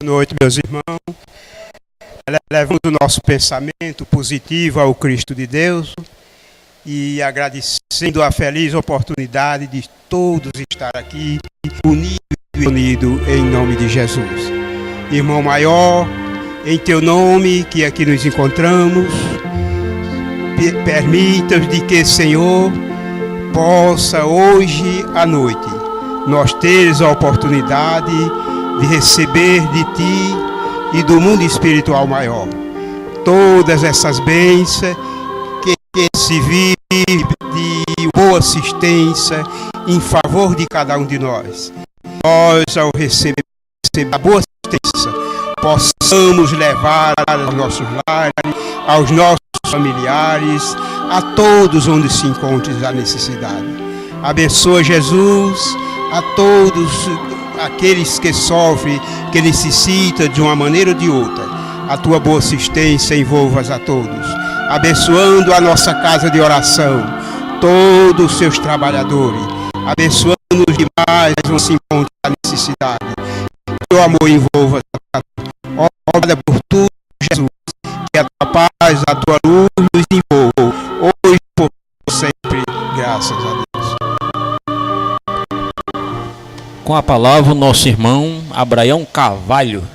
Boa noite, meus irmãos. Levamos o nosso pensamento positivo ao Cristo de Deus e agradecendo a feliz oportunidade de todos estar aqui unidos em nome de Jesus. Irmão maior, em teu nome que aqui nos encontramos, permita-nos de que, Senhor, possa hoje à noite nós teres a oportunidade de receber de Ti e do mundo espiritual maior todas essas bênçãos que se vive de boa assistência em favor de cada um de nós. Nós, ao receber a boa assistência, possamos levar aos nossos lares, aos nossos familiares, a todos onde se encontre a necessidade. Abençoa, Jesus, a todos aqueles que sofrem, que necessitam de uma maneira ou de outra. A tua boa assistência envolva-os a todos, abençoando a nossa casa de oração, todos os seus trabalhadores, abençoando-os demais onde se encontra a necessidade. Que o amor envolva a todos. Obrigada por tudo, Jesus, que a tua paz, a tua luz nos envolva, hoje e por sempre, graças a Deus. Com a palavra, o nosso irmão Abraão Carvalho.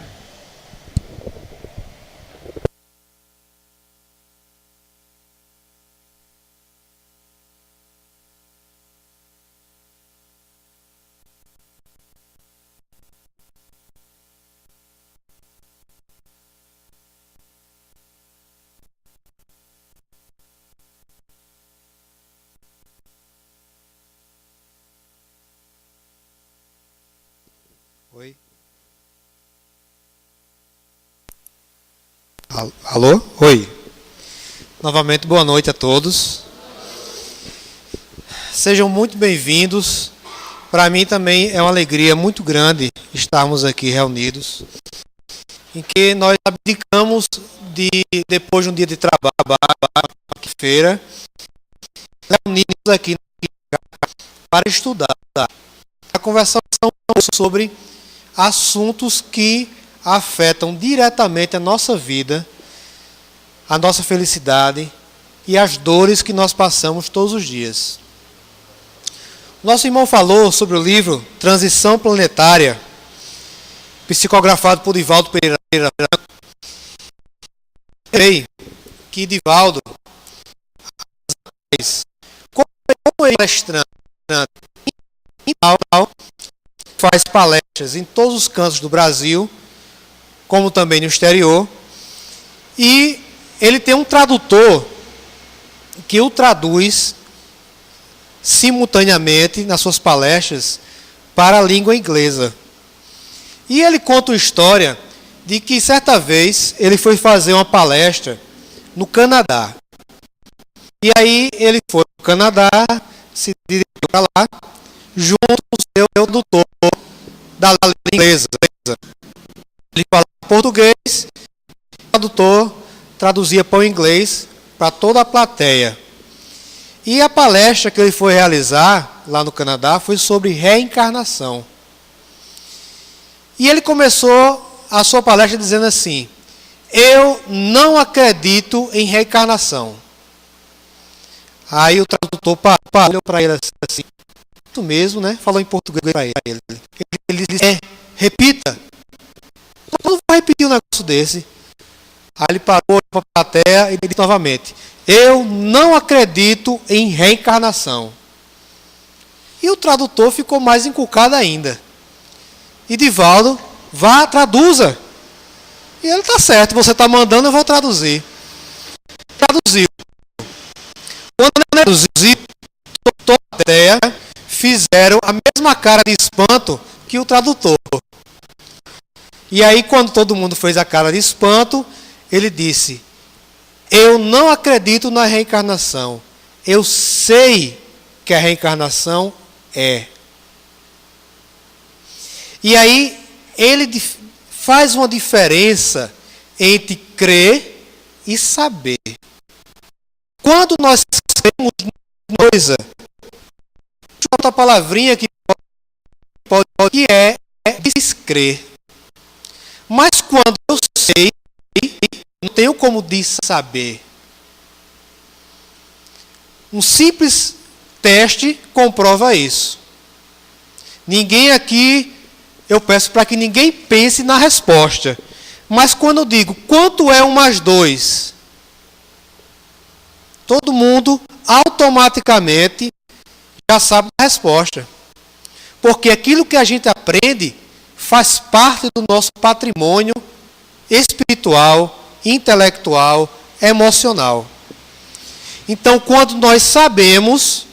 Oi. Alô? Oi. Novamente, boa noite a todos. Sejam muito bem-vindos. Para mim também é uma alegria muito grande estarmos aqui reunidos, em que nós abdicamos depois de um dia de trabalho, feira, reunidos aqui para estudar, a conversação sobre assuntos que afetam diretamente a nossa vida, a nossa felicidade e as dores que nós passamos todos os dias. Nosso irmão falou sobre o livro Transição Planetária, psicografado por Divaldo Pereira. Sei que Divaldo, como ele é palestrante, faz palestras em todos os cantos do Brasil, como também no exterior, e ele tem um tradutor que o traduz simultaneamente nas suas palestras para a língua inglesa. E ele conta a história de que certa vez ele foi fazer uma palestra no Canadá. E aí ele foi para o Canadá, se dirigiu para lá, junto com o seu tradutor da língua inglesa. Ele falava português, o tradutor traduzia para o inglês para toda a plateia. E a palestra que ele foi realizar lá no Canadá foi sobre reencarnação. E ele começou a sua palestra dizendo assim: eu não acredito em reencarnação. Aí o tradutor olhou para ele assim, isso mesmo, né? Falou em português para ele. Ele disse, repita. Eu não vou repetir um negócio desse. Aí ele parou para a plateia e disse novamente, eu não acredito em reencarnação. E o tradutor ficou mais encucado ainda. E Divaldo, vá, traduza. E ele, tá certo, você está mandando, eu vou traduzir. Traduziu. Quando ele traduziu, toda a plateia fizeram a mesma cara de espanto que o tradutor. E aí, quando todo mundo fez a cara de espanto, ele disse, eu não acredito na reencarnação. Eu sei que a reencarnação é. E aí, ele faz uma diferença entre crer e saber. Quando nós cremos numa coisa, outra palavrinha que é descrer. Mas quando eu sei, não tenho como saber. Um simples teste comprova isso. Ninguém aqui, eu peço para que ninguém pense na resposta. Mas quando eu digo, quanto é 1 mais 2? Todo mundo automaticamente já sabe a resposta. Porque aquilo que a gente aprende faz parte do nosso patrimônio espiritual, intelectual, emocional. Então, quando nós sabemos,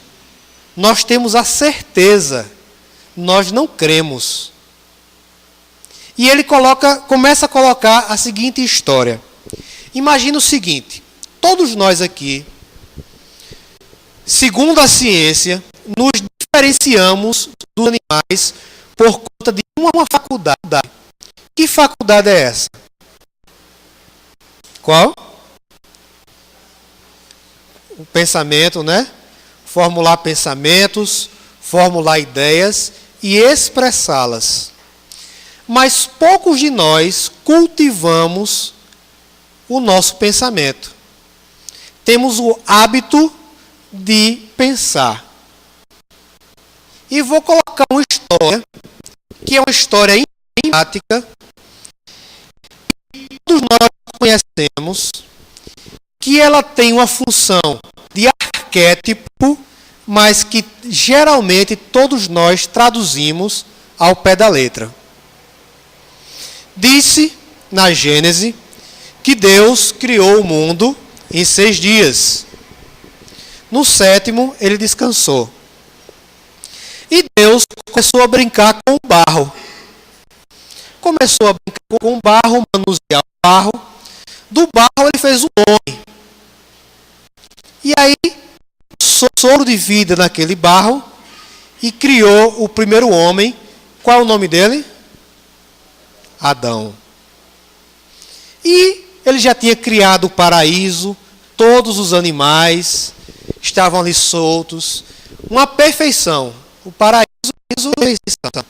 nós temos a certeza, nós não cremos. E ele começa a colocar a seguinte história. Imagina o seguinte, todos nós aqui, segundo a ciência, nos diferenciamos dos animais por conta de uma faculdade. Que faculdade é essa? Qual? O pensamento, né? Formular pensamentos, formular ideias e expressá-las. Mas poucos de nós cultivamos o nosso pensamento. Temos o hábito de pensar. E vou colocar uma história, que é uma história emblemática, que todos nós conhecemos, que ela tem uma função de arquétipo, mas que geralmente todos nós traduzimos ao pé da letra. Disse na Gênese que Deus criou o mundo em 6 dias. No 7º, ele descansou. E Deus começou a brincar com o barro. Começou a brincar com o barro, manusear o barro. Do barro ele fez o homem. E aí, sopro de vida naquele barro e criou o primeiro homem. Qual é o nome dele? Adão. E ele já tinha criado o paraíso, todos os animais estavam ali soltos, uma perfeição. O paraíso, a perfeição.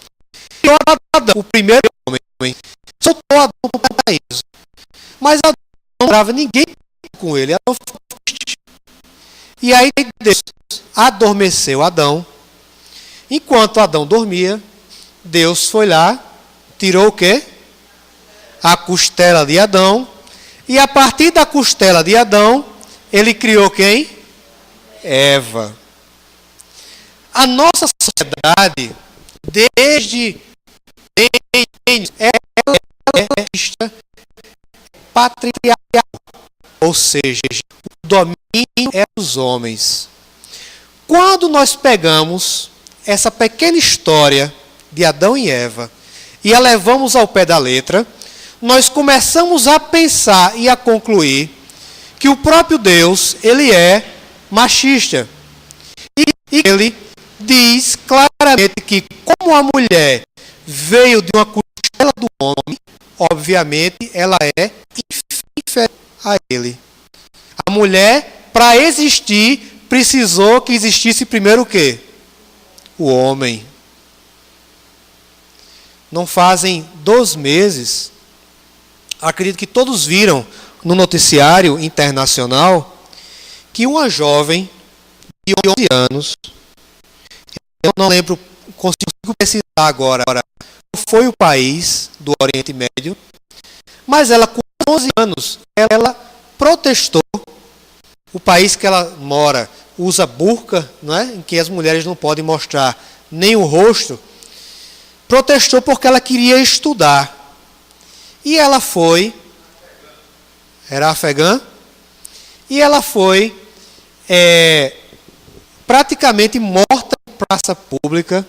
Criou Adão, o primeiro homem, soltou Adão para o paraíso. Mas Adão não brava ninguém com ele. Adão ficou triste. E aí Deus adormeceu Adão. Enquanto Adão dormia, Deus foi lá, tirou o quê? A costela de Adão. E a partir da costela de Adão, ele criou quem? Eva. A nossa sociedade, desde ela é patriarcal, ou seja, o domínio é dos homens. Quando nós pegamos essa pequena história de Adão e Eva e a levamos ao pé da letra, nós começamos a pensar e a concluir que o próprio Deus, ele é machista. E ele diz claramente que como a mulher veio de uma costela do homem, obviamente ela é inferior a ele. A mulher, para existir, precisou que existisse primeiro o quê? O homem. Não fazem 2 meses, acredito que todos viram no noticiário internacional, que uma jovem de 11 anos, eu não lembro, consigo precisar agora, qual foi o país do Oriente Médio, mas ela com 11 anos, ela protestou, o país que ela mora usa burca, não é? Em que as mulheres não podem mostrar nem o rosto, protestou porque ela queria estudar. E ela foi, era afegã, e ela foi praticamente morta em praça pública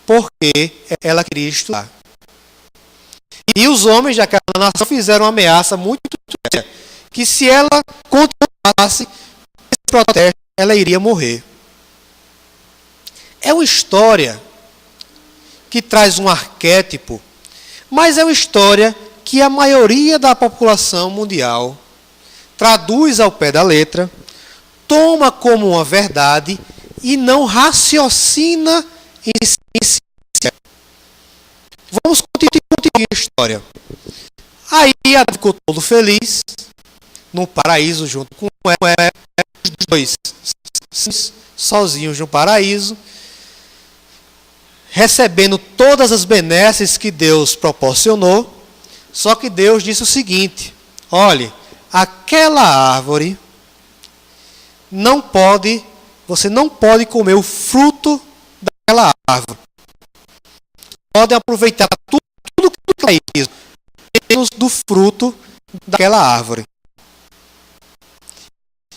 porque ela queria estudar. E os homens daquela nação fizeram uma ameaça muito séria, que se ela continuasse esse protesto, ela iria morrer. É uma história que traz um arquétipo, mas é uma história que a maioria da população mundial traduz ao pé da letra, toma como uma verdade e não raciocina em ciência. Vamos continuar a história. Aí Adão ficou todo feliz no paraíso junto com Eva, os dois sozinhos no paraíso, recebendo todas as benesses que Deus proporcionou. Só que Deus disse o seguinte: olhe, aquela árvore você não pode comer o fruto daquela árvore. Podem aproveitar tudo que é isso, menos do fruto daquela árvore.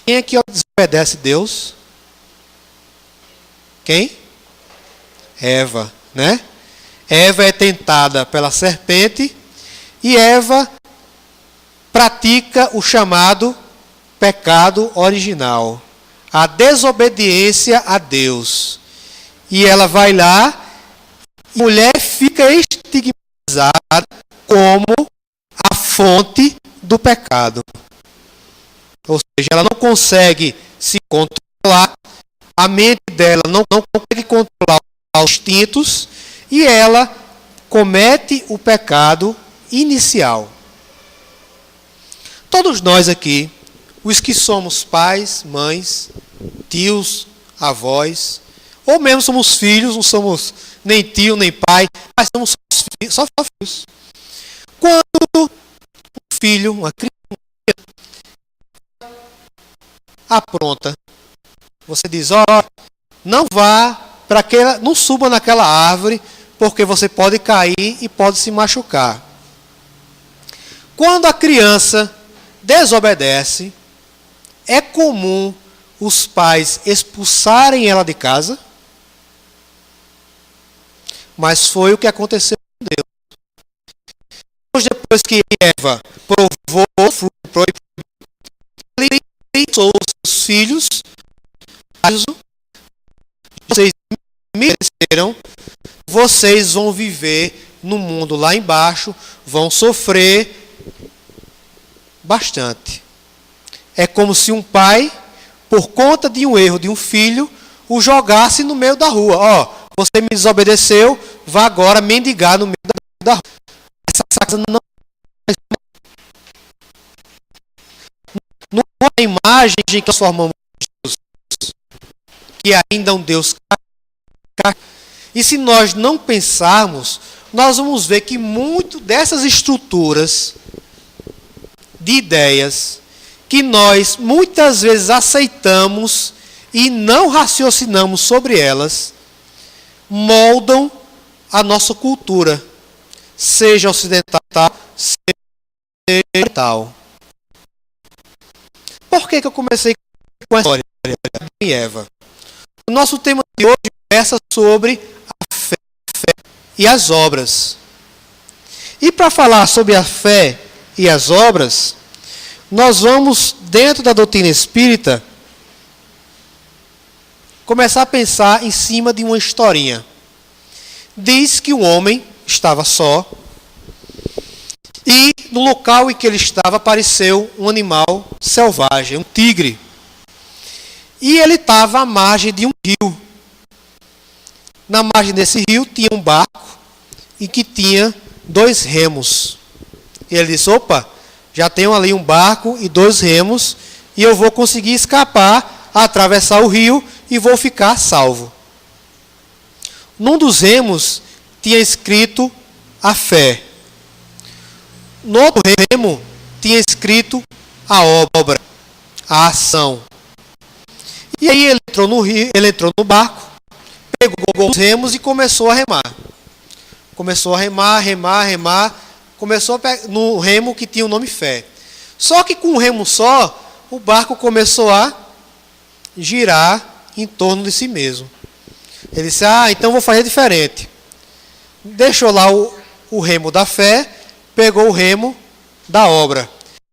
Quem é que desobedece Deus? Quem? Eva, né? Eva é tentada pela serpente e Eva pratica o chamado pecado original, a desobediência a Deus. E ela vai lá, e a mulher fica estigmatizada como a fonte do pecado. Ou seja, ela não consegue se controlar, a mente dela não consegue controlar os instintos, e ela comete o pecado inicial. Todos nós aqui, os que somos pais, mães, tios, avós, ou mesmo somos filhos, não somos nem tio, nem pai, mas somos só filhos. Quando um filho, uma criança, apronta, você diz: ó, não vá para aquela, não suba naquela árvore, porque você pode cair e pode se machucar. Quando a criança desobedece, é comum os pais expulsarem ela de casa, mas foi o que aconteceu com Deus. Depois que Eva provou o fruto proibido, ele pensou os seus filhos: vocês mereceram, vocês vão viver no mundo lá embaixo, vão sofrer bastante. É como se um pai, por conta de um erro de um filho, o jogasse no meio da rua. Ó, você me desobedeceu, vá agora mendigar no meio da rua. Essa casa não é uma imagem que transformamos Deus, que ainda é um Deus. E se nós não pensarmos, nós vamos ver que muito dessas estruturas de ideias que nós muitas vezes aceitamos e não raciocinamos sobre elas, moldam a nossa cultura, seja ocidental, seja oriental. Por que eu comecei com a história de Eva? O nosso tema de hoje versa sobre a fé e as obras. E para falar sobre a fé e as obras, nós vamos, dentro da doutrina espírita, começar a pensar em cima de uma historinha. Diz que um homem estava só e no local em que ele estava apareceu um animal selvagem, um tigre. E ele estava à margem de um rio. Na margem desse rio tinha um barco e que tinha 2 remos. E ele disse: opa, já tenho ali um barco e 2 remos e eu vou conseguir escapar, atravessar o rio e vou ficar salvo. Num dos remos tinha escrito a fé. No outro remo tinha escrito a obra, a ação. E aí ele entrou no rio, ele entrou no barco, pegou os remos e começou a remar. Começou a remar. Começou no remo que tinha o nome fé. Só que com um remo só, o barco começou a girar em torno de si mesmo. Ele disse: então vou fazer diferente. Deixou lá o remo da fé, pegou o remo da obra.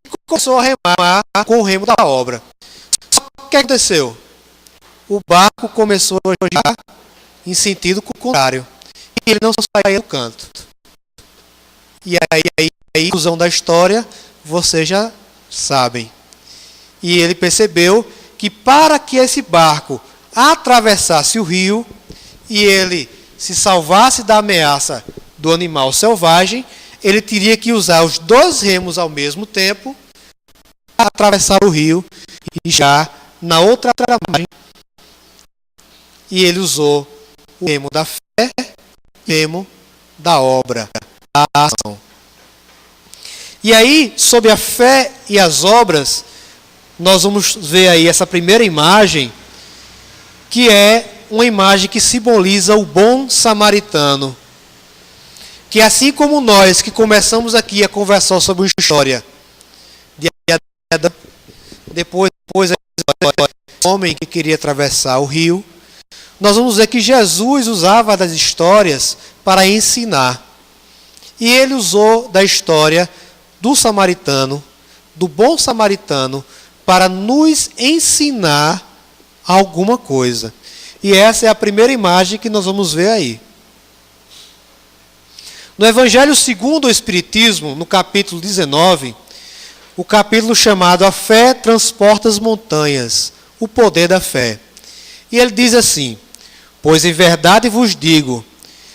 E começou a remar com o remo da obra. Só que o que aconteceu? O barco começou a girar em sentido contrário. E ele não saía do canto. E aí, a conclusão da história, vocês já sabem. E ele percebeu que para que esse barco atravessasse o rio e ele se salvasse da ameaça do animal selvagem, ele teria que usar os 2 remos ao mesmo tempo para atravessar o rio e chegar na outra margem. E ele usou o remo da fé e o remo da obra, da ação. E aí, sobre a fé e as obras, nós vamos ver aí essa primeira imagem, que é uma imagem que simboliza o bom samaritano. Que assim como nós que começamos aqui a conversar sobre uma história de Adão, depois o homem que queria atravessar o rio, nós vamos ver que Jesus usava das histórias para ensinar. E ele usou da história do samaritano, do bom samaritano, para nos ensinar alguma coisa. E essa é a primeira imagem que nós vamos ver aí. No Evangelho segundo o Espiritismo, no capítulo 19, o capítulo chamado A Fé Transporta as Montanhas, o poder da fé. E ele diz assim: pois em verdade vos digo,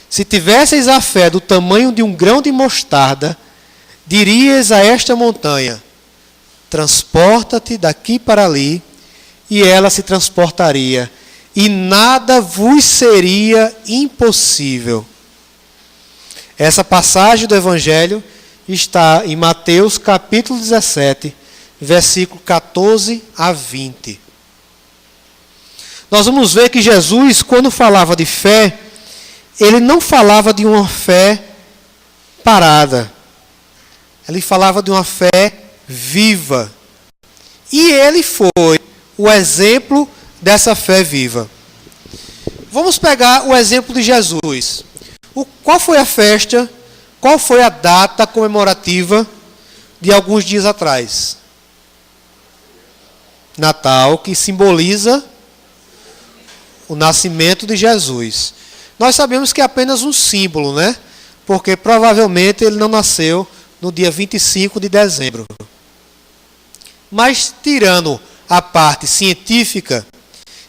se tivesseis a fé do tamanho de um grão de mostarda, dirias a esta montanha, transporta-te daqui para ali, e ela se transportaria, e nada vos seria impossível. Essa passagem do Evangelho está em Mateus capítulo 17, versículo 14 a 20. Nós vamos ver que Jesus, quando falava de fé, ele não falava de uma fé parada. Ele falava de uma fé viva. E ele foi o exemplo dessa fé viva. Vamos pegar o exemplo de Jesus. Qual foi a festa, qual foi a data comemorativa de alguns dias atrás? Natal, que simboliza o nascimento de Jesus. Nós sabemos que é apenas um símbolo, né? Porque provavelmente ele não nasceu no dia 25 de dezembro. Mas tirando a parte científica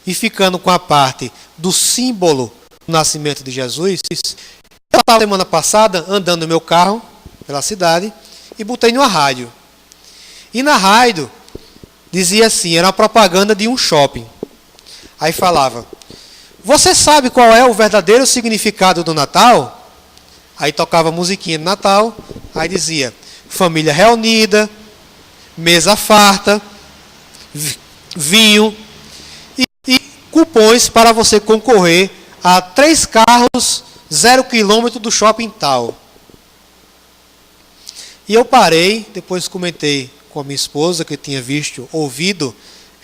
e ficando com a parte do símbolo do nascimento de Jesus, eu estava semana passada andando no meu carro pela cidade e botei numa rádio. E na rádio dizia assim, era uma propaganda de um shopping. Aí falava: você sabe qual é o verdadeiro significado do Natal? Aí tocava a musiquinha de Natal, aí dizia: família reunida, mesa farta, vinho e cupons para você concorrer a 3 carros 0 km do shopping tal. E eu parei, depois comentei com a minha esposa que tinha ouvido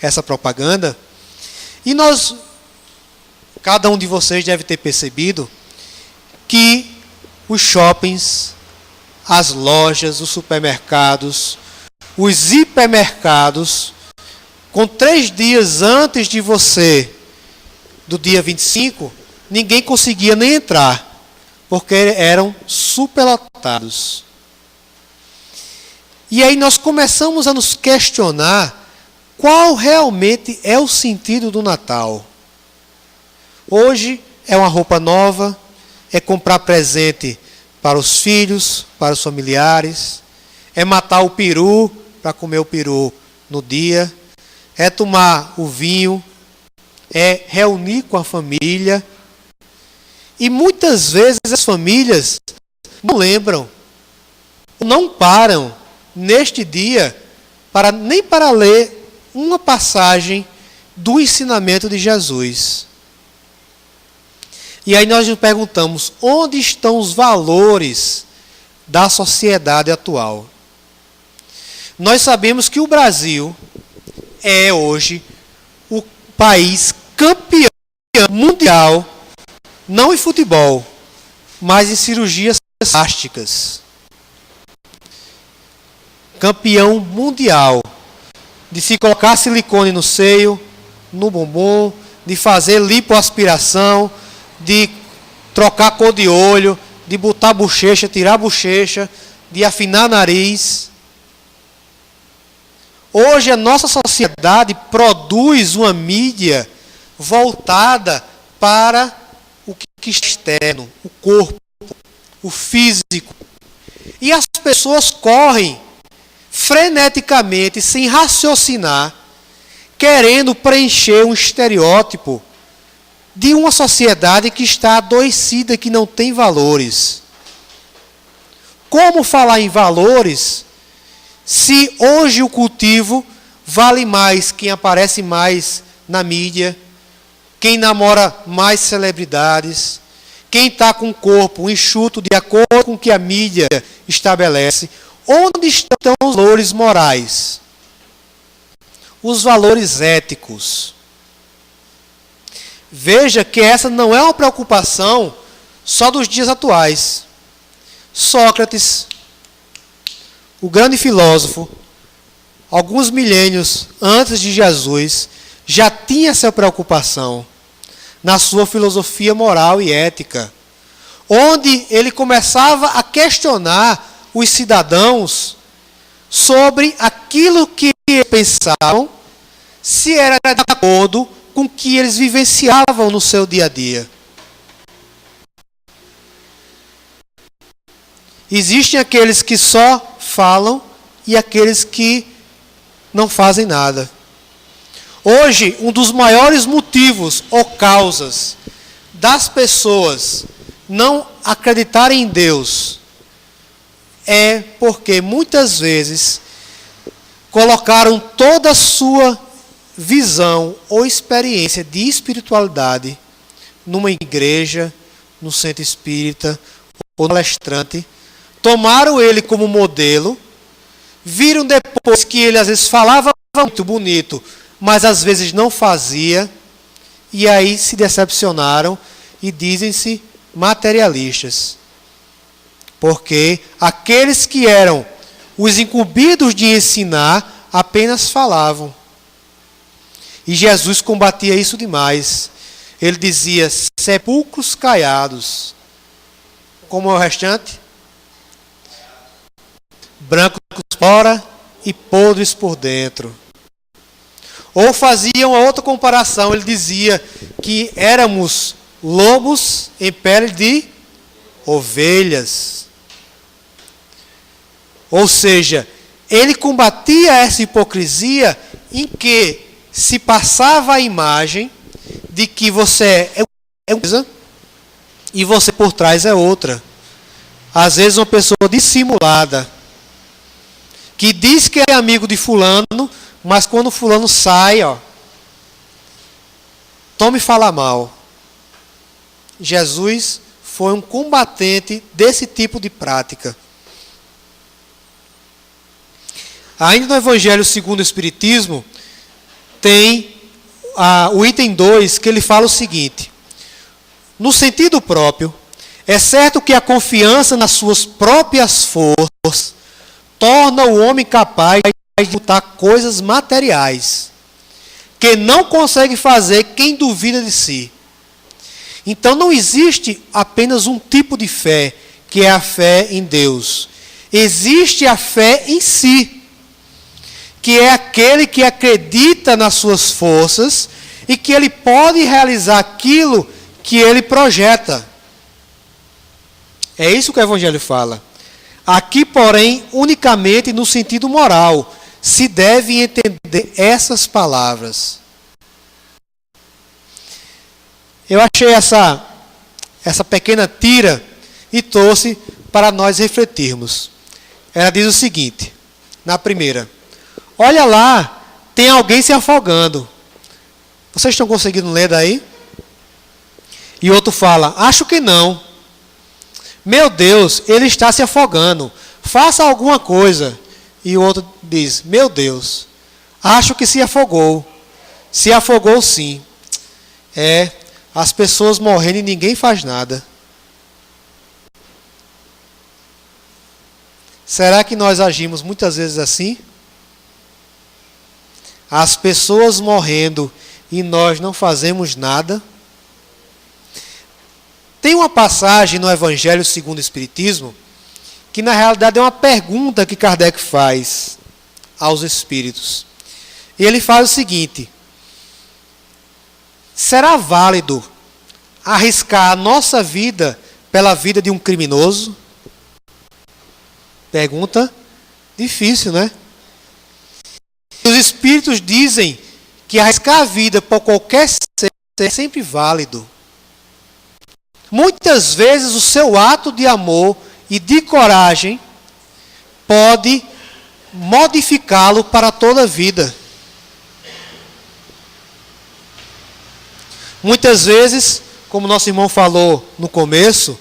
essa propaganda, e cada um de vocês deve ter percebido que os shoppings, as lojas, os supermercados, os hipermercados, com 3 dias antes de você, do dia 25, ninguém conseguia nem entrar, porque eram superlotados. E aí nós começamos a nos questionar qual realmente é o sentido do Natal. Hoje é uma roupa nova, é comprar presente para os filhos, para os familiares, é matar o peru para comer o peru no dia, é tomar o vinho, é reunir com a família. E muitas vezes as famílias não lembram, não param neste dia nem para ler uma passagem do ensinamento de Jesus. E aí nós nos perguntamos, onde estão os valores da sociedade atual? Nós sabemos que o Brasil é hoje o país campeão mundial, não em futebol, mas em cirurgias plásticas. Campeão mundial de se colocar silicone no seio, no bumbum, de fazer lipoaspiração, de trocar cor de olho, de botar bochecha, tirar bochecha, de afinar nariz. Hoje a nossa sociedade produz uma mídia voltada para o que é externo, o corpo, o físico. E as pessoas correm freneticamente, sem raciocinar, querendo preencher um estereótipo de uma sociedade que está adoecida, que não tem valores. Como falar em valores se hoje o cultivo vale mais quem aparece mais na mídia, quem namora mais celebridades, quem está com o corpo enxuto de acordo com o que a mídia estabelece? Onde estão os valores morais? Os valores éticos? Veja que essa não é uma preocupação só dos dias atuais. Sócrates, o grande filósofo, alguns milênios antes de Jesus, já tinha essa preocupação na sua filosofia moral e ética, onde ele começava a questionar os cidadãos sobre aquilo que eles pensavam, se era de acordo com o que eles vivenciavam no seu dia a dia. Existem aqueles que só falam e aqueles que não fazem nada. Hoje, um dos maiores motivos ou causas das pessoas não acreditarem em Deus é porque muitas vezes colocaram toda a sua visão ou experiência de espiritualidade numa igreja, no centro espírita ou no palestrante, tomaram ele como modelo, viram depois que ele às vezes falava muito bonito, mas às vezes não fazia, e aí se decepcionaram e dizem-se materialistas. Porque aqueles que eram os incumbidos de ensinar apenas falavam. E Jesus combatia isso demais. Ele dizia: sepulcros caiados. Como é o restante? Brancos fora e podres por dentro. Ou fazia uma outra comparação. Ele dizia que éramos lobos em pele de ovelhas. Ou seja, ele combatia essa hipocrisia em que se passava a imagem de que você é uma coisa e você por trás é outra. Às vezes uma pessoa dissimulada, que diz que é amigo de fulano, mas quando fulano sai, tome e fala mal. Jesus foi um combatente desse tipo de prática. Ainda no Evangelho segundo o Espiritismo, tem o item 2, que ele fala o seguinte: no sentido próprio, é certo que a confiança nas suas próprias forças torna o homem capaz de lutar coisas materiais, que não consegue fazer quem duvida de si. Então não existe apenas um tipo de fé, que é a fé em Deus. Existe a fé em si, que é aquele que acredita nas suas forças e que ele pode realizar aquilo que ele projeta. É isso que o Evangelho fala. Aqui, porém, unicamente no sentido moral, se deve entender essas palavras. Eu achei essa pequena tira e trouxe para nós refletirmos. Ela diz o seguinte, na primeira: olha lá, tem alguém se afogando. Vocês estão conseguindo ler daí? E outro fala: acho que não. Meu Deus, ele está se afogando. Faça alguma coisa. E o outro diz: meu Deus, acho que se afogou. Se afogou sim. As pessoas morrendo e ninguém faz nada. Será que nós agimos muitas vezes assim? As pessoas morrendo e nós não fazemos nada? Tem uma passagem no Evangelho segundo o Espiritismo que na realidade é uma pergunta que Kardec faz aos espíritos. E ele faz o seguinte: será válido arriscar a nossa vida pela vida de um criminoso? Pergunta difícil, né? Os espíritos dizem que arriscar a vida por qualquer ser é sempre válido. Muitas vezes o seu ato de amor e de coragem pode modificá-lo para toda a vida. Muitas vezes, como nosso irmão falou no começo,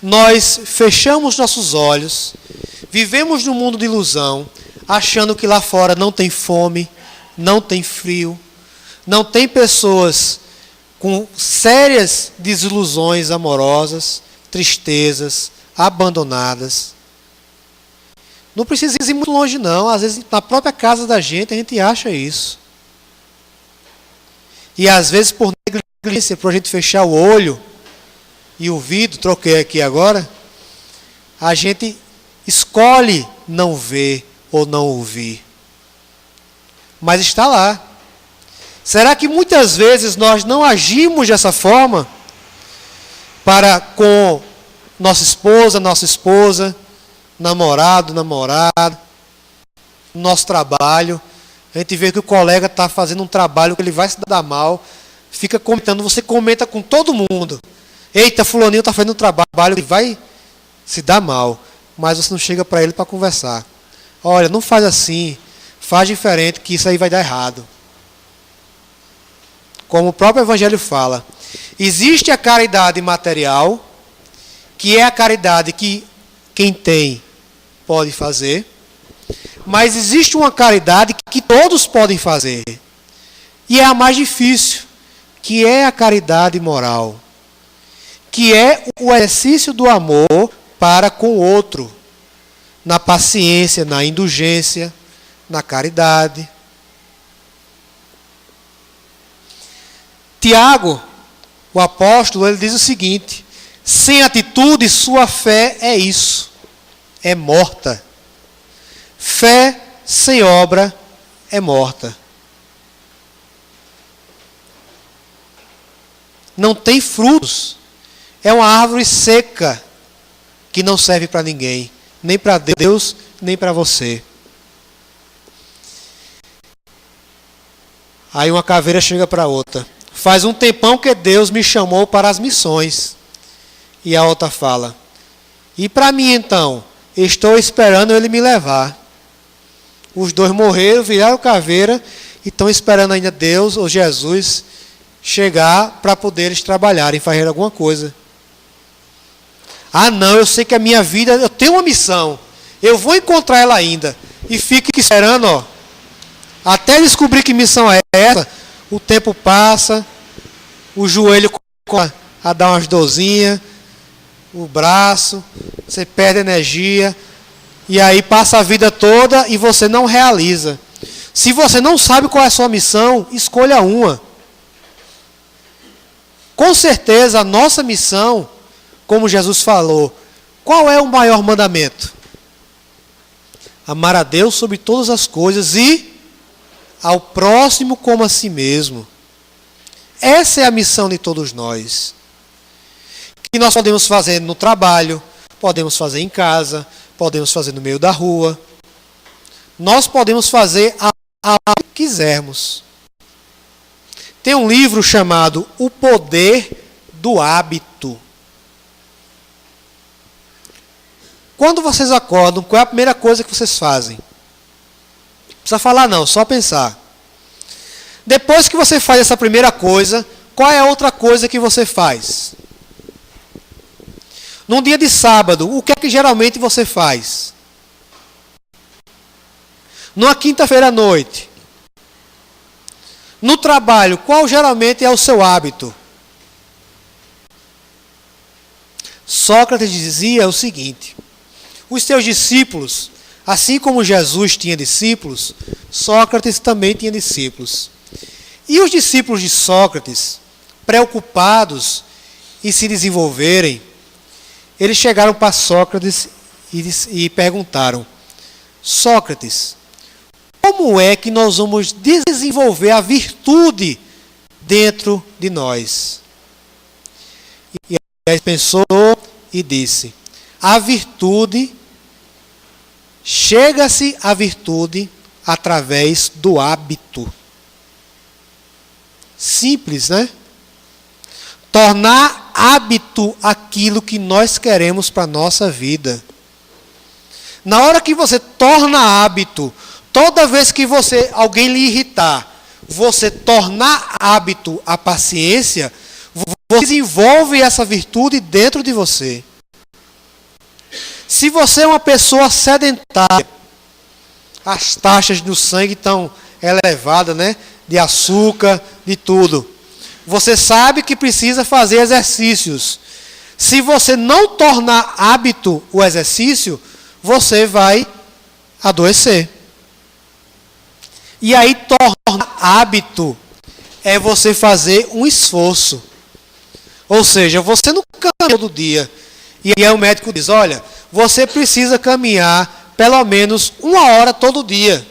nós fechamos nossos olhos, vivemos num mundo de ilusão, achando que lá fora não tem fome, não tem frio, não tem pessoas com sérias desilusões amorosas, tristezas, abandonadas. Não precisa ir muito longe não, às vezes na própria casa da gente a gente acha isso. E às vezes por negligência, por a gente fechar o olho e o ouvido, troquei aqui agora, a gente escolhe não ver ou não ouvir. Mas está lá. Será que muitas vezes nós não agimos dessa forma para com nossa esposa, namorado, namorada, nosso trabalho? A gente vê que o colega está fazendo um trabalho que ele vai se dar mal, fica comentando, você comenta com todo mundo. Eita, fulaninho está fazendo um trabalho que vai se dar mal, mas você não chega para ele para conversar. Olha, não faz assim, faz diferente, que isso aí vai dar errado. Como o próprio Evangelho fala, existe a caridade material, que é a caridade que quem tem pode fazer, mas existe uma caridade que todos podem fazer, e é a mais difícil, que é a caridade moral, que é o exercício do amor para com o outro, na paciência, na indulgência, na caridade. Tiago, o apóstolo, ele diz o seguinte: sem atitude, sua fé é isso, é morta. Fé sem obra é morta. Não tem frutos. É uma árvore seca que não serve para ninguém, nem para Deus, nem para você. Aí uma caveira chega para outra. Faz um tempão que Deus me chamou para as missões. E a outra fala: e para mim então? Estou esperando ele me levar. Os dois morreram, viraram caveira e estão esperando ainda Deus ou Jesus chegar para poder eles trabalharem, fazer alguma coisa. Ah não, eu sei que a minha vida, eu tenho uma missão, eu vou encontrar ela ainda. E fica esperando, ó, até descobrir que missão é essa. O tempo passa, o joelho começa a dar umas dorzinhas, o braço, você perde energia, e aí passa a vida toda e você não realiza. Se você não sabe qual é a sua missão, escolha uma. Com certeza a nossa missão, como Jesus falou, qual é o maior mandamento? Amar a Deus sobre todas as coisas e ao próximo como a si mesmo. Essa é a missão de todos nós. Que nós podemos fazer no trabalho, podemos fazer em casa, podemos fazer no meio da rua. Nós podemos fazer a que quisermos. Tem um livro chamado O Poder do Hábito. Quando vocês acordam, qual é a primeira coisa que vocês fazem? Não precisa falar não, só pensar. Depois que você faz essa primeira coisa, qual é a outra coisa que você faz? Num dia de sábado, o que é que geralmente você faz? Numa quinta-feira à noite. No trabalho, qual geralmente é o seu hábito? Sócrates dizia o seguinte: os seus discípulos, assim como Jesus tinha discípulos, Sócrates também tinha discípulos. E os discípulos de Sócrates, preocupados em se desenvolverem, eles chegaram para Sócrates e perguntaram: Sócrates, como é que nós vamos desenvolver a virtude dentro de nós? E aí ele pensou e disse: chega-se à virtude através do hábito. Simples, né? Tornar hábito aquilo que nós queremos para a nossa vida. Na hora que você torna hábito, toda vez que alguém lhe irritar, você tornar hábito a paciência, você desenvolve essa virtude dentro de você. Se você é uma pessoa sedentária, as taxas do sangue estão elevadas, né? De açúcar, de tudo. Você sabe que precisa fazer exercícios. Se você não tornar hábito o exercício, você vai adoecer. E aí tornar hábito é você fazer um esforço. Ou seja, você não caminha todo dia. E aí o médico diz: olha, você precisa caminhar pelo menos 1 hora todo dia.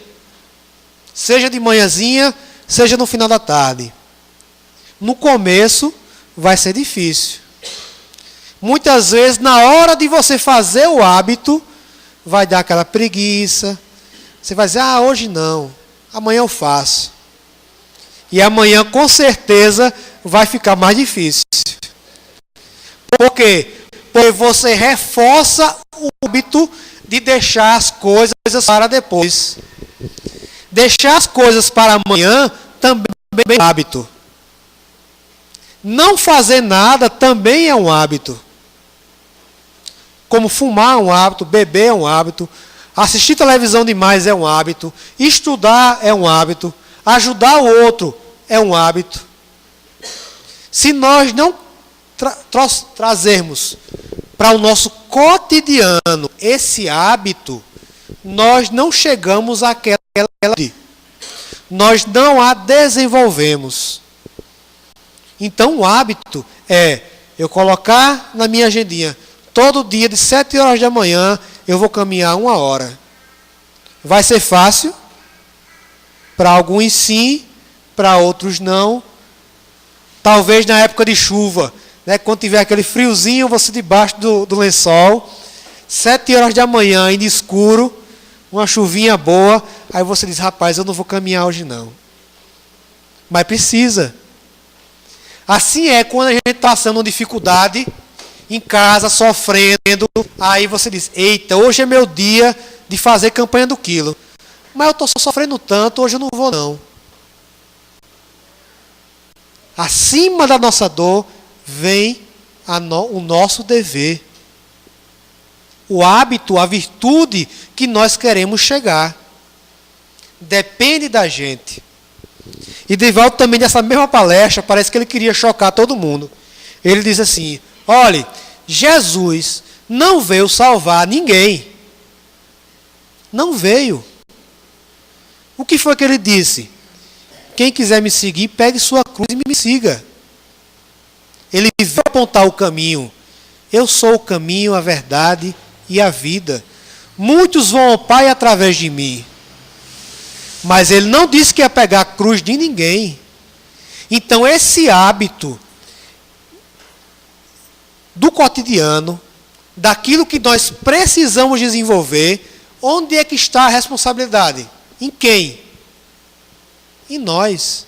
Seja de manhãzinha, seja no final da tarde. No começo vai ser difícil. Muitas vezes, na hora de você fazer o hábito, vai dar aquela preguiça. Você vai dizer: ah, hoje não, amanhã eu faço. E amanhã, com certeza, vai ficar mais difícil. Por quê? Porque você reforça o hábito de deixar as coisas para depois. Deixar as coisas para amanhã também é um hábito. Não fazer nada também é um hábito. Como fumar é um hábito, beber é um hábito, assistir televisão demais é um hábito, estudar é um hábito, ajudar o outro é um hábito. Se nós não trazermos para o nosso cotidiano esse hábito, nós não chegamos àquela. Nós não a desenvolvemos. Então o hábito é eu colocar na minha agendinha: todo dia de 7 horas da manhã eu vou caminhar 1 hora. Vai ser fácil? Para alguns sim, para outros não. Talvez na época de chuva, né, quando tiver aquele friozinho, você debaixo do lençol, 7 horas da manhã, ainda escuro, uma chuvinha boa, aí você diz: rapaz, eu não vou caminhar hoje não. Mas precisa. Assim é quando a gente está passando uma dificuldade em casa, sofrendo, aí você diz: eita, hoje é meu dia de fazer campanha do quilo. Mas eu estou sofrendo tanto, hoje eu não vou não. Acima da nossa dor vem o nosso dever. O hábito, a virtude que nós queremos chegar. Depende da gente. E Divaldo também, nessa mesma palestra, parece que ele queria chocar todo mundo. Ele diz assim: olhe, Jesus não veio salvar ninguém. Não veio. O que foi que ele disse? Quem quiser me seguir, pegue sua cruz e me siga. Ele veio apontar o caminho. Eu sou o caminho, a verdade e a vida. Muitos vão ao Pai através de mim. Mas ele não disse que ia pegar a cruz de ninguém. Então esse hábito do cotidiano, daquilo que nós precisamos desenvolver, onde é que está a responsabilidade? Em quem? Em nós.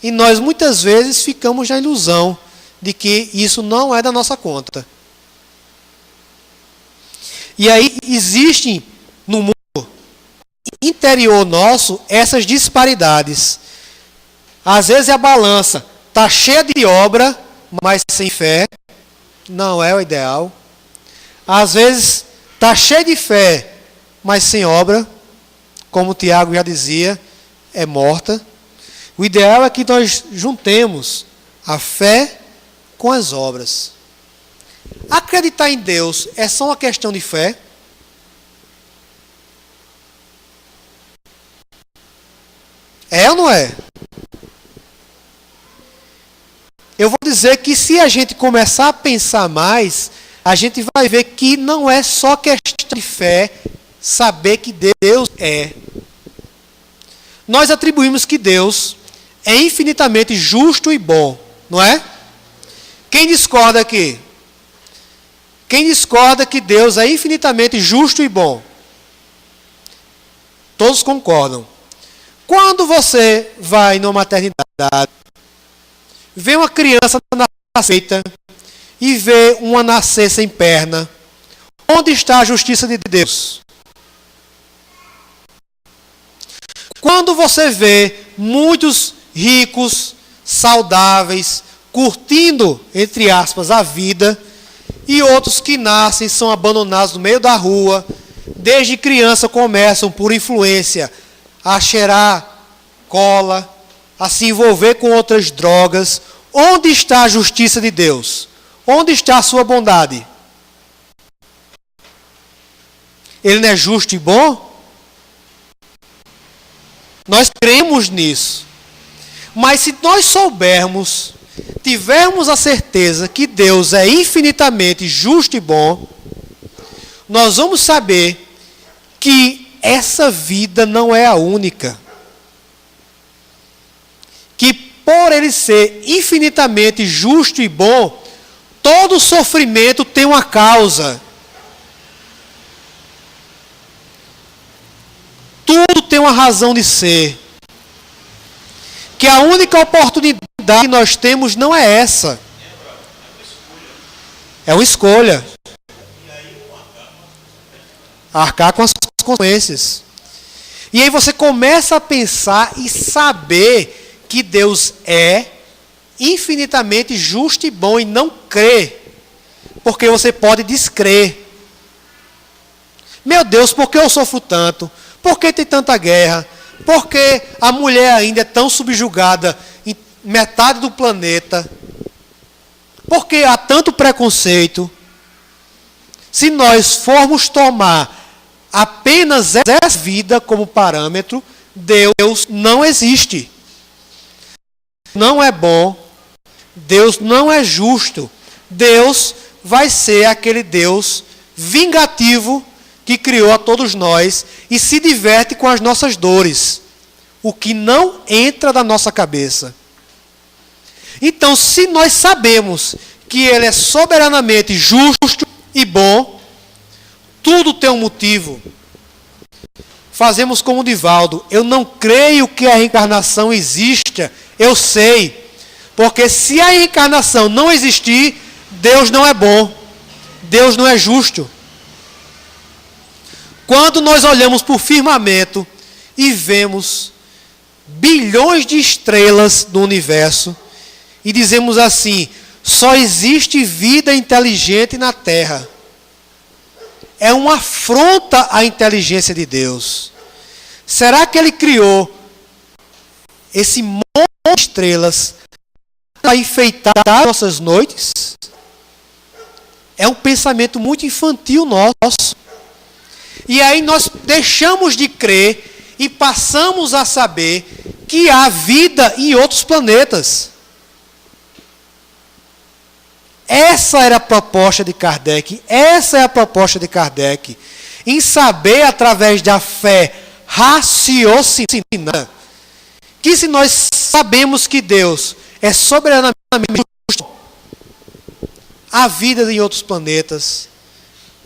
E nós muitas vezes ficamos na ilusão de que isso não é da nossa conta. E aí existem no mundo interior nosso essas disparidades. Às vezes a balança está cheia de obra, mas sem fé. Não é o ideal. Às vezes está cheia de fé, mas sem obra. Como o Tiago já dizia, é morta. O ideal é que nós juntemos a fé com as obras. Acreditar em Deus é só uma questão de fé? É ou não é? Eu vou dizer que se a gente começar a pensar mais, a gente vai ver que não é só questão de fé, saber que Deus é. Nós atribuímos que Deus é infinitamente justo e bom, não é? Quem discorda aqui? Quem discorda que Deus é infinitamente justo e bom? Todos concordam. Quando você vai numa maternidade, vê uma criança nascer e vê uma nascer sem perna, onde está a justiça de Deus? Quando você vê muitos ricos, saudáveis, curtindo, entre aspas, a vida, e outros que nascem são abandonados no meio da rua, desde criança começam, por influência, a cheirar cola, a se envolver com outras drogas. Onde está a justiça de Deus? Onde está a sua bondade? Ele não é justo e bom? Nós cremos nisso. Mas se nós soubermos, tivermos a certeza que Deus é infinitamente justo e bom, nós vamos saber que essa vida não é a única. Que por Ele ser infinitamente justo e bom, todo sofrimento tem uma causa. Tudo tem uma razão de ser. Que a única oportunidade que nós temos não é essa. É uma escolha. Arcar com as consequências. E aí você começa a pensar e saber que Deus é infinitamente justo e bom e não crê. Porque você pode descrer. Meu Deus, por que eu sofro tanto? Por que tem tanta guerra? Por que a mulher ainda é tão subjugada em metade do planeta? Por que há tanto preconceito? Se nós formos tomar apenas essa vida como parâmetro, Deus não existe. Não é bom. Deus não é justo. Deus vai ser aquele Deus vingativo que criou a todos nós e se diverte com as nossas dores, o que não entra da nossa cabeça. Então, se nós sabemos que Ele é soberanamente justo e bom, tudo tem um motivo. Fazemos como Divaldo: eu não creio que a reencarnação exista, eu sei, porque se a reencarnação não existir, Deus não é bom, Deus não é justo. Quando nós olhamos para o firmamento e vemos bilhões de estrelas no universo e dizemos assim: só existe vida inteligente na Terra. É uma afronta à inteligência de Deus. Será que Ele criou esse monte de estrelas para enfeitar nossas noites? É um pensamento muito infantil nosso. E aí nós deixamos de crer e passamos a saber que há vida em outros planetas. Essa era a proposta de Kardec. Essa é a proposta de Kardec. Em saber, através da fé raciocinada, que se nós sabemos que Deus é soberanamente justo, há vida em outros planetas,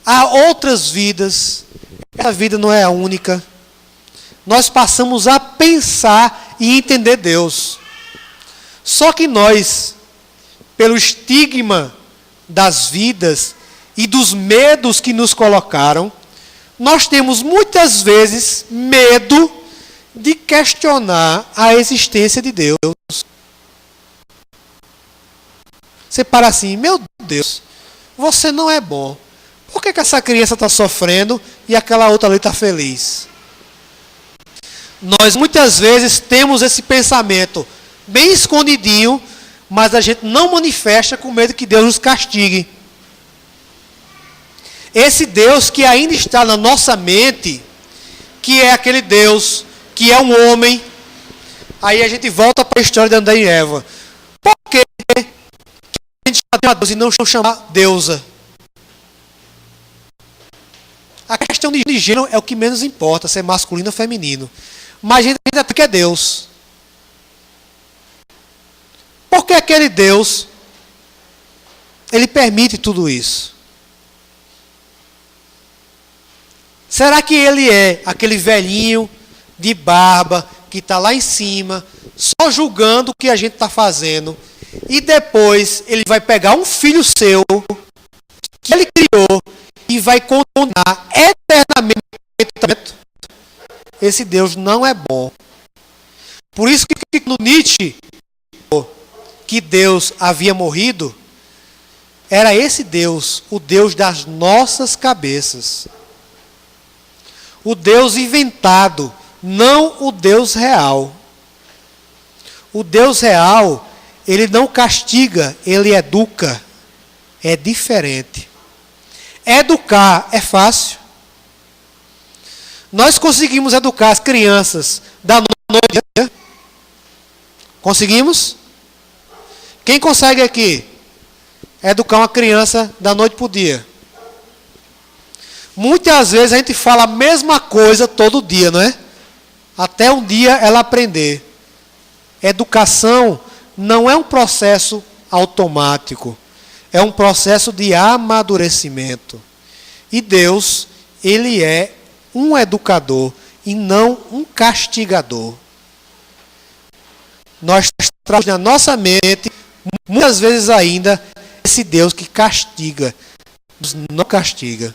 há outras vidas, essa vida não é a única. Nós passamos a pensar e entender Deus. Só que nós, pelo estigma das vidas e dos medos que nos colocaram, nós temos muitas vezes medo de questionar a existência de Deus. Você para assim: meu Deus, você não é bom. Por que essa criança está sofrendo e aquela outra ali está feliz? Nós muitas vezes temos esse pensamento bem escondidinho, mas a gente não manifesta com medo que Deus nos castigue. Esse Deus que ainda está na nossa mente, que é aquele Deus que é um homem. Aí a gente volta para a história de Adão e Eva. Por que a gente chama Deus e não chama deusa? A questão de gênero é o que menos importa, se é masculino ou feminino. Mas a gente ainda tem que é Deus. Porque aquele Deus, Ele permite tudo isso. Será que ele é aquele velhinho de barba que está lá em cima, só julgando o que a gente está fazendo, e depois ele vai pegar um filho seu, que ele criou, e vai condenar eternamente? Esse Deus não é bom. Por isso que no Nietzsche, que Deus havia morrido, era esse Deus, o Deus das nossas cabeças. O Deus inventado, não o Deus real. O Deus real, ele não castiga, ele educa. É diferente. Educar é fácil. Nós conseguimos educar as crianças da noite ao dia? Conseguimos? Quem consegue aqui educar uma criança da noite para o dia? Muitas vezes a gente fala a mesma coisa todo dia, não é? Até um dia ela aprender. Educação não é um processo automático. É um processo de amadurecimento. E Deus, ele é um educador e não um castigador. Nós trazemos na nossa mente, muitas vezes ainda, esse Deus que castiga, não castiga.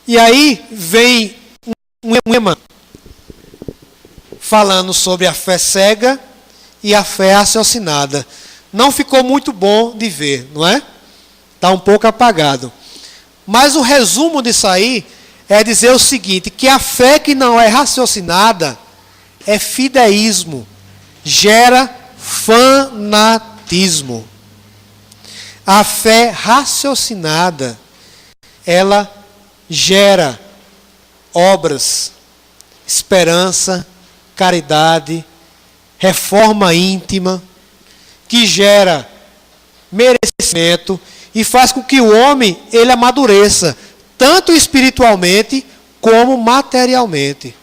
E aí vem um lema falando sobre a fé cega e a fé raciocinada. Não ficou muito bom de ver, não é? Está um pouco apagado. Mas o resumo disso aí é dizer o seguinte, que a fé que não é raciocinada é fideísmo, gera fanatismo. A fé raciocinada, ela gera obras, esperança, caridade, reforma íntima, que gera merecimento e faz com que o homem ele amadureça, tanto espiritualmente como materialmente.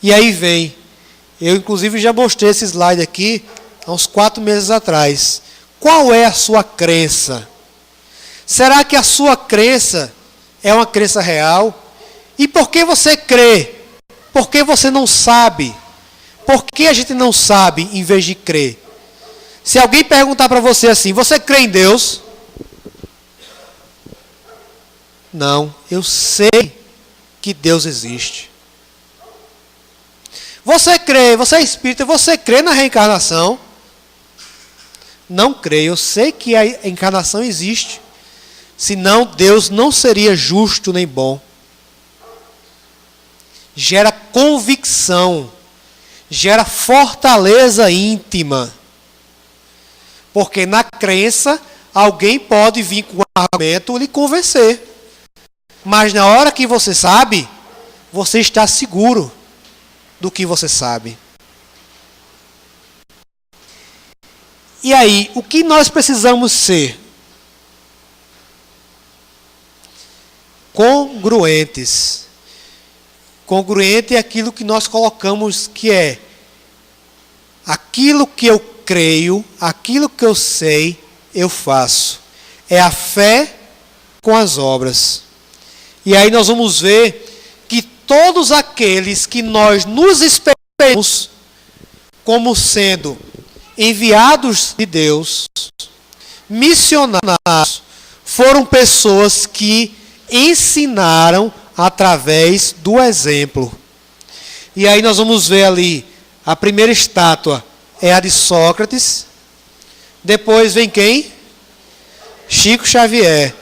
E aí vem, eu inclusive já mostrei esse slide aqui há uns 4 meses atrás. Qual é a sua crença? Será que a sua crença é uma crença real? E por que você crê? Por que você não sabe? Por que a gente não sabe em vez de crer? Se alguém perguntar para você assim, você crê em Deus? Não, eu sei que Deus existe. Você crê, você é espírita, você crê na reencarnação? Não creio, eu sei que a encarnação existe. Senão Deus não seria justo nem bom. Gera convicção, gera fortaleza íntima. Porque na crença, alguém pode vir com um argumento e lhe convencer. Mas na hora que você sabe, você está seguro do que você sabe. E aí, o que nós precisamos ser? Congruentes. Congruente é aquilo que nós colocamos que é aquilo que eu creio, aquilo que eu sei, eu faço. É a fé com as obras. E aí nós vamos ver que todos aqueles que nós nos esperamos como sendo enviados de Deus, missionários, foram pessoas que ensinaram através do exemplo. E aí nós vamos ver ali, a primeira estátua é a de Sócrates, depois vem quem? Chico Xavier.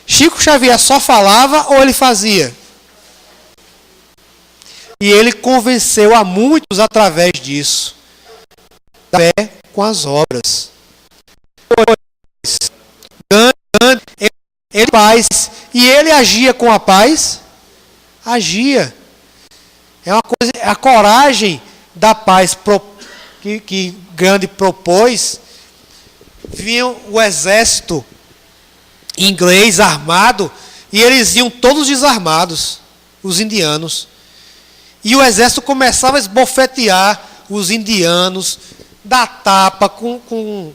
Chico Xavier só falava ou ele fazia? E ele convenceu a muitos através disso. Da fé com as obras. Ele paz. E ele agia com a paz? Agia. É uma coisa, a coragem da paz que Gandhi propôs. Vinha o exército inglês armado e eles iam todos desarmados, os indianos. E o exército começava a esbofetear os indianos, dar tapa com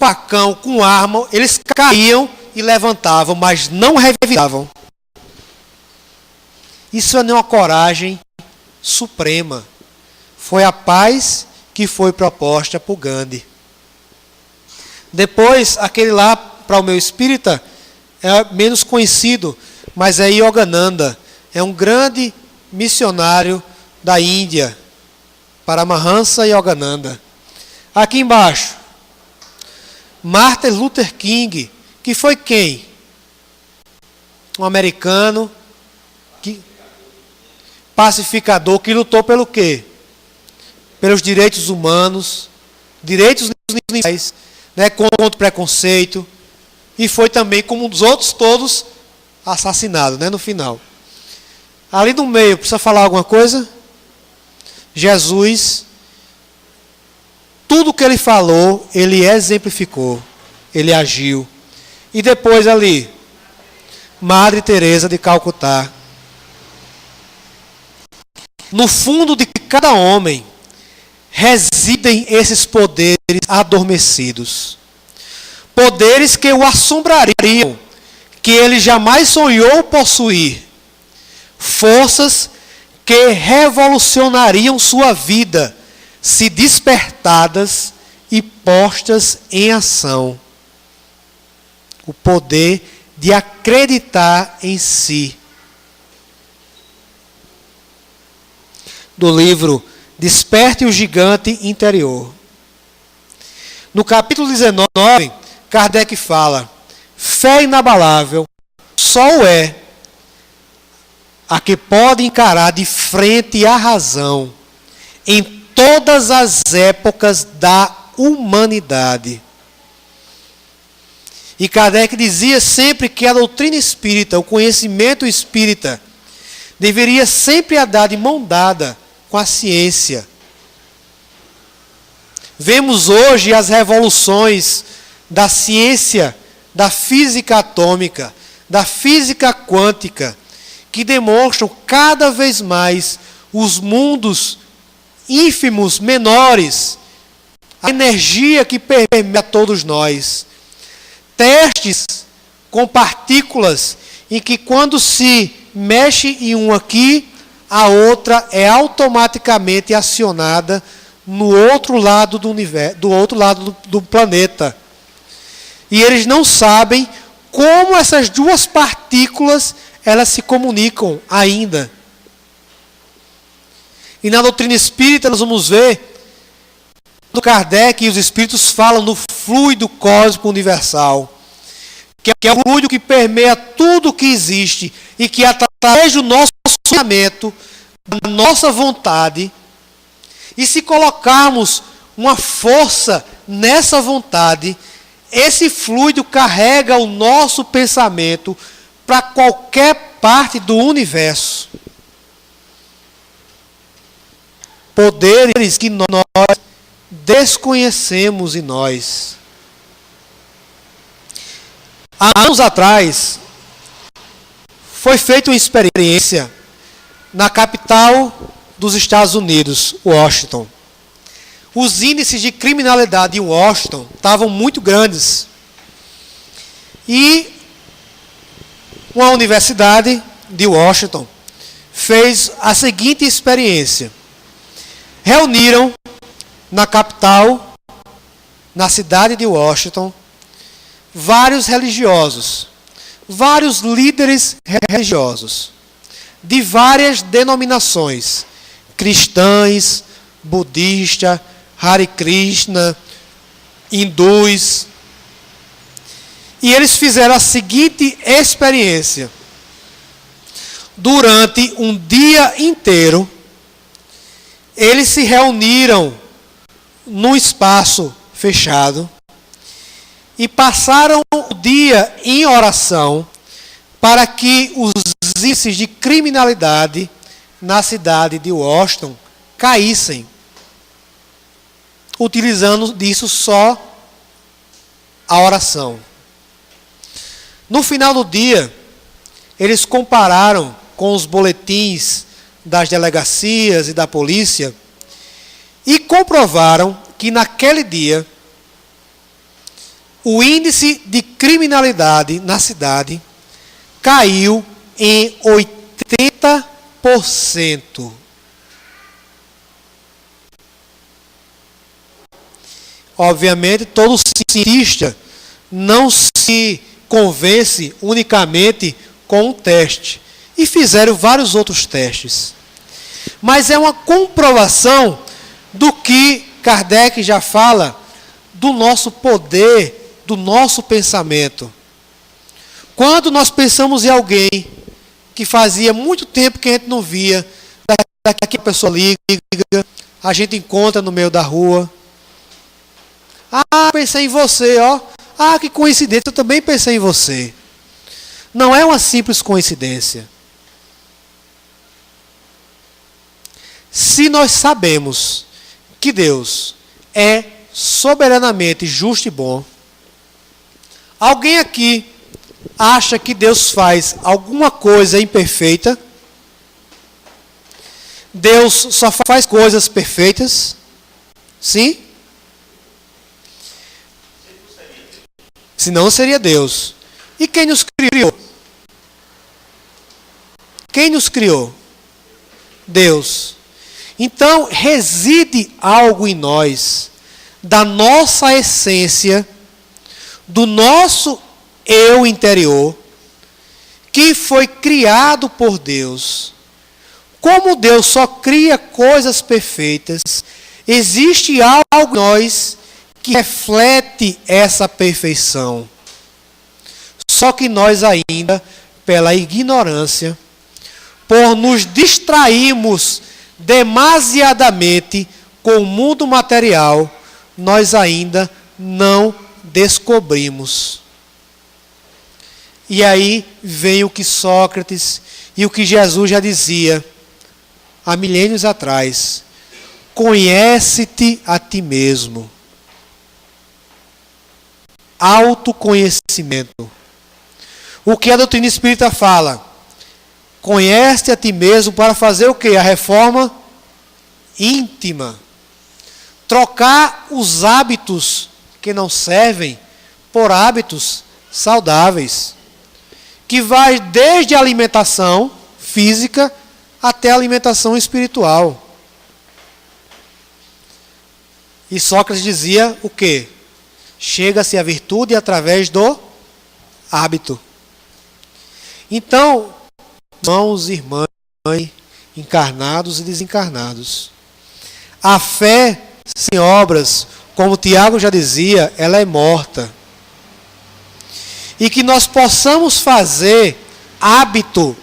facão, com arma, eles caíam e levantavam, mas não revidavam. Isso é uma coragem suprema. Foi a paz que foi proposta por Gandhi. Depois, aquele lá, para o meu espírita, é menos conhecido, mas é Yogananda. É um grande missionário da Índia, Paramahansa Yogananda. Aqui embaixo, Martin Luther King, que foi quem? Um americano, pacificador, que lutou pelo quê? Pelos direitos humanos, direitos universais, né, contra o preconceito, e foi também, como os outros todos, assassinado, né, no final. Ali no meio, precisa falar alguma coisa? Jesus, tudo que ele falou, ele exemplificou, ele agiu. E depois ali, Madre Teresa de Calcutá. No fundo de cada homem residem esses poderes adormecidos. Poderes que o assombrariam, que ele jamais sonhou possuir. Forças que revolucionariam sua vida, se despertadas e postas em ação. O poder de acreditar em si. Do livro Desperte o Gigante Interior. No capítulo 19, Kardec fala: fé inabalável só o é a que pode encarar de frente a razão em todas as épocas da humanidade. E Kardec dizia sempre que a doutrina espírita, o conhecimento espírita, deveria sempre andar de mão dada com a ciência. Vemos hoje as revoluções da ciência, da física atômica, da física quântica, que demonstram cada vez mais os mundos ínfimos, menores, a energia que permeia todos nós. Testes com partículas em que quando se mexe em um aqui, a outra é automaticamente acionada no outro lado do universo, do outro lado do planeta. E eles não sabem como essas duas partículas elas se comunicam ainda. E na doutrina espírita nós vamos ver do Kardec e os espíritos falam do fluido cósmico universal, que é o fluido que permeia tudo que existe e que através do nosso pensamento, da nossa vontade, e se colocarmos uma força nessa vontade, esse fluido carrega o nosso pensamento para qualquer parte do universo. Poderes que nós desconhecemos em nós. Há anos atrás, foi feita uma experiência na capital dos Estados Unidos, Washington. Os índices de criminalidade em Washington estavam muito grandes. E uma universidade de Washington fez a seguinte experiência. Reuniram na capital, na cidade de Washington, vários religiosos, vários líderes religiosos, de várias denominações, cristãs, budista, Hare Krishna, hindus. E eles fizeram a seguinte experiência. Durante um dia inteiro, eles se reuniram num espaço fechado e passaram o dia em oração para que os índices de criminalidade na cidade de Washington caíssem, utilizando disso só a oração. No final do dia, eles compararam com os boletins das delegacias e da polícia e comprovaram que naquele dia o índice de criminalidade na cidade caiu em 80%. Obviamente, todo cientista não se convence unicamente com um teste. E fizeram vários outros testes. Mas é uma comprovação do que Kardec já fala do nosso poder, do nosso pensamento. Quando nós pensamos em alguém que fazia muito tempo que a gente não via, daqui a pessoa liga, a gente encontra no meio da rua. Ah, pensei em você, ó. Ah, que coincidência, eu também pensei em você. Não é uma simples coincidência. Se nós sabemos que Deus é soberanamente justo e bom, alguém aqui acha que Deus faz alguma coisa imperfeita? Deus só faz coisas perfeitas? Sim? Senão seria Deus. E quem nos criou? Quem nos criou? Deus. Então, reside algo em nós, da nossa essência, do nosso eu interior, que foi criado por Deus. Como Deus só cria coisas perfeitas, existe algo em nós que reflete essa perfeição. Só que nós ainda, pela ignorância, por nos distrairmos demasiadamente com o mundo material, nós ainda não descobrimos. E aí vem o que Sócrates e o que Jesus já dizia há milênios atrás: conhece-te a ti mesmo. Autoconhecimento. O que a doutrina espírita fala? Conhece-te a ti mesmo para fazer o quê? A reforma íntima. Trocar os hábitos que não servem por hábitos saudáveis. Que vai desde a alimentação física até a alimentação espiritual. E Sócrates dizia o quê? Chega-se à virtude através do hábito. Então, irmãos e irmãs, encarnados e desencarnados, a fé sem obras, como Tiago já dizia, ela é morta. E que nós possamos fazer hábito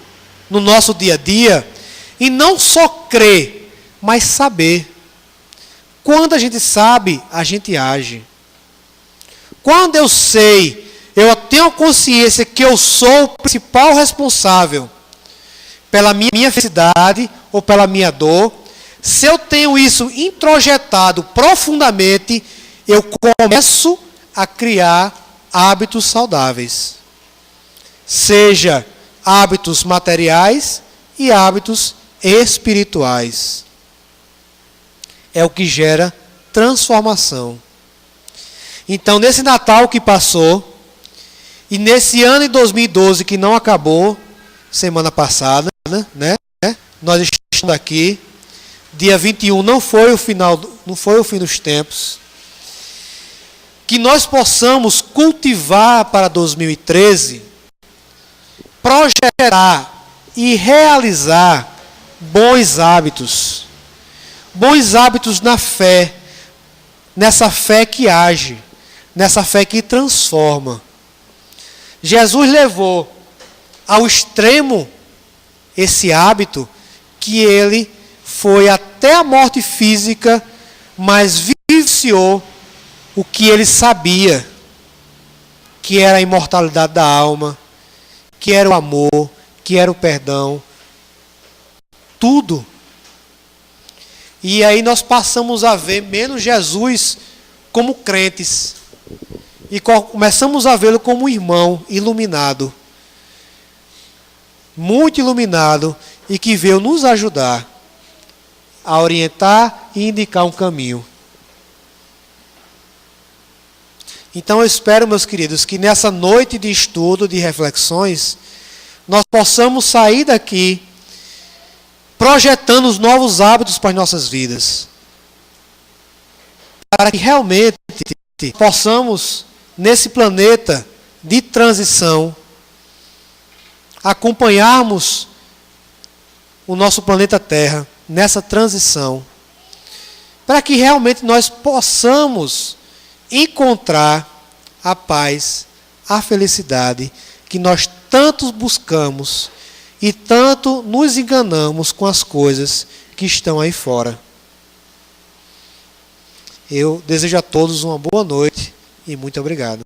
no nosso dia a dia, e não só crer, mas saber. Quando a gente sabe, a gente age. Quando eu sei, eu tenho consciência que eu sou o principal responsável pela minha felicidade ou pela minha dor, se eu tenho isso introjetado profundamente, eu começo a criar hábitos saudáveis. Seja hábitos materiais e hábitos espirituais. É o que gera transformação. Então, nesse Natal que passou, e nesse ano de 2012 que não acabou, semana passada, né? Nós estamos aqui. Dia 21 não foi o final, não foi o fim dos tempos. Que nós possamos cultivar para 2013, projetar e realizar bons hábitos. Bons hábitos na fé, nessa fé que age, nessa fé que transforma. Jesus levou ao extremo esse hábito, que ele foi até a morte física, mas vivenciou o que ele sabia, que era a imortalidade da alma, que era o amor, que era o perdão, tudo. E aí nós passamos a ver menos Jesus como crentes, e começamos a vê-lo como um irmão iluminado, muito iluminado, e que veio nos ajudar a orientar e indicar um caminho. Então eu espero, meus queridos, que nessa noite de estudo, de reflexões, nós possamos sair daqui projetando os novos hábitos para as nossas vidas. Para que realmente possamos, nesse planeta de transição, acompanharmos o nosso planeta Terra nessa transição, para que realmente nós possamos encontrar a paz, a felicidade que nós tanto buscamos e tanto nos enganamos com as coisas que estão aí fora. Eu desejo a todos uma boa noite e muito obrigado.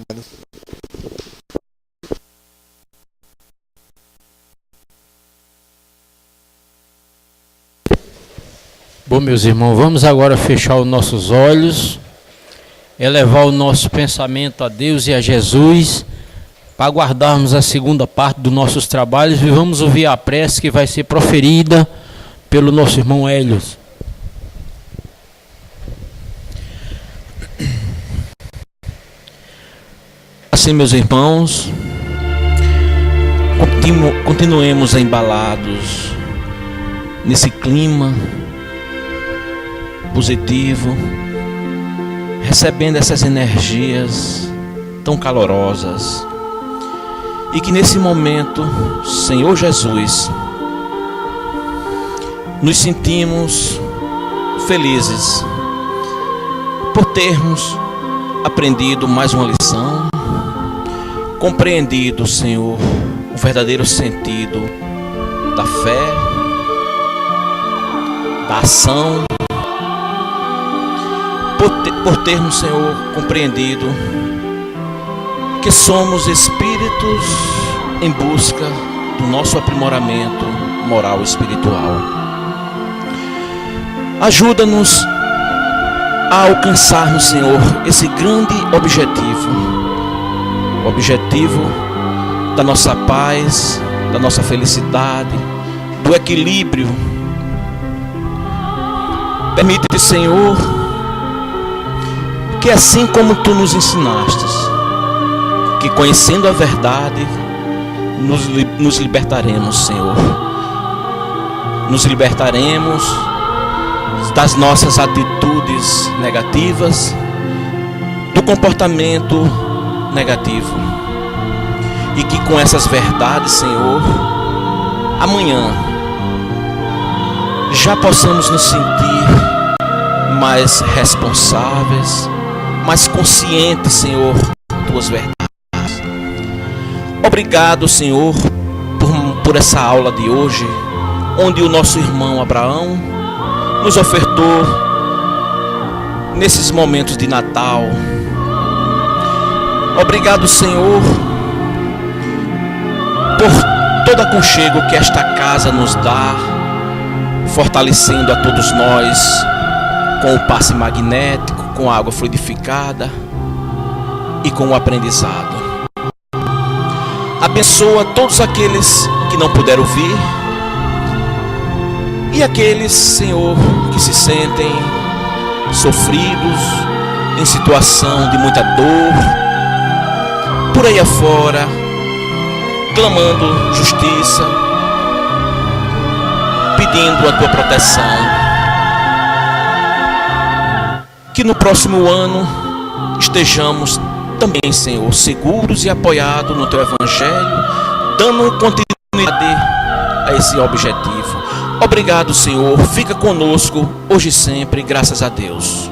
Bom, meus irmãos, vamos agora fechar os nossos olhos, elevar o nosso pensamento a Deus e a Jesus, para guardarmos a segunda parte dos nossos trabalhos, e vamos ouvir a prece que vai ser proferida pelo nosso irmão Hélio. Assim, meus irmãos, continuemos embalados nesse clima positivo, recebendo essas energias tão calorosas, e que nesse momento, Senhor Jesus, nos sentimos felizes por termos aprendido mais uma lição, compreendido, Senhor, o verdadeiro sentido da fé, da ação, por termos, Senhor, compreendido que somos espíritos em busca do nosso aprimoramento moral e espiritual. Ajuda-nos a alcançarmos, Senhor, esse grande objetivo, o objetivo da nossa paz, da nossa felicidade, do equilíbrio. Permite, Senhor, que assim como Tu nos ensinastes, que conhecendo a verdade, nos libertaremos, Senhor. Nos libertaremos das nossas atitudes negativas, do comportamento negativo. E que com essas verdades, Senhor, amanhã já possamos nos sentir mais responsáveis, mais conscientes, Senhor, de Tuas verdades. Obrigado, Senhor, por essa aula de hoje, onde o nosso irmão Abraão nos ofertou nesses momentos de Natal. Obrigado, Senhor, por todo aconchego que esta casa nos dá, fortalecendo a todos nós com o passe magnético, com a água fluidificada e com o aprendizado. Abençoa todos aqueles que não puderam vir e aqueles, Senhor, que se sentem sofridos, em situação de muita dor, por aí afora, clamando justiça, pedindo a Tua proteção. Que no próximo ano estejamos também, Senhor, seguros e apoiados no Teu Evangelho, dando continuidade a esse objetivo. Obrigado, Senhor. Fica conosco hoje e sempre, graças a Deus.